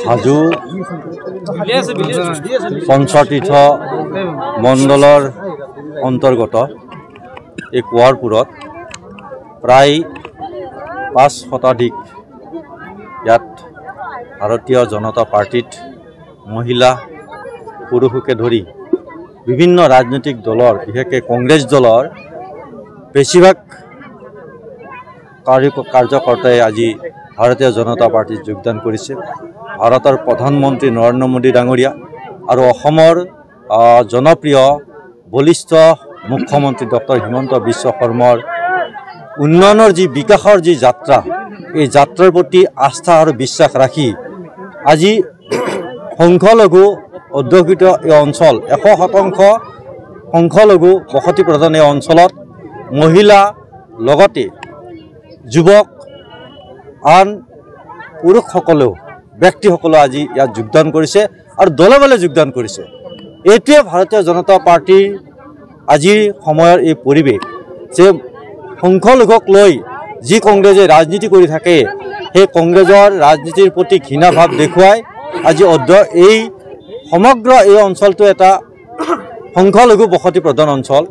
হাজো পঞ্চতীৰ্থ মণ্ডলৰ অন্তৰ্গত এই কোঁৱাৰপুৰত প্ৰায় 5 শতাধিক ইয়াত ভাৰতীয় জনতা পাৰ্টিত মহিলা পুৰুষকে ধৰি বিভিন্ন ৰাজনৈতিক দলৰ বিশেষকৈ কংগ্ৰেছ দলৰ বেছিভাগ কাৰ্যকৰ্তাই আজি ভাৰতীয় জনতা পাৰ্টিত যোগদান কৰিছে। ভাৰতৰ প্ৰধানমন্ত্ৰী নৰেন্দ্ৰ মোদী ডাঙৰীয়া আৰু অসমৰ জনপ্ৰিয় বলিষ্ঠ মুখ্যমন্ত্ৰী ডক্টৰ হিমন্ত বিশ্ব শৰ্মাৰ উন্নয়নৰ যি বিকাশৰ যি যাত্ৰা, এই যাত্ৰাৰ প্ৰতি আস্থা আৰু বিশ্বাস ৰাখি আজি সংখ্যালঘু অধ্যুষিত এই অঞ্চল 100% সংখ্যালঘু বসতি প্ৰধান এই অঞ্চলত মহিলা লগতে যুৱক আন পুৰুষসকলেও ব্যক্তিসকলে আজি ইয়াত যোগদান কৰিছে আৰু দলে বলে যোগদান কৰিছে। এইটোৱে ভাৰতীয় জনতা পাৰ্টিৰ আজিৰ সময়ৰ এই পৰিৱেশ যে সংখ্যালঘুক লৈ যি কংগ্ৰেছে ৰাজনীতি কৰি থাকে, সেই কংগ্ৰেছৰ ৰাজনীতিৰ প্ৰতি ঘৃণা ভাৱ দেখুৱাই আজি এই সমগ্ৰ এই অঞ্চলটো এটা সংখ্যালঘু বসতি প্ৰধান অঞ্চল।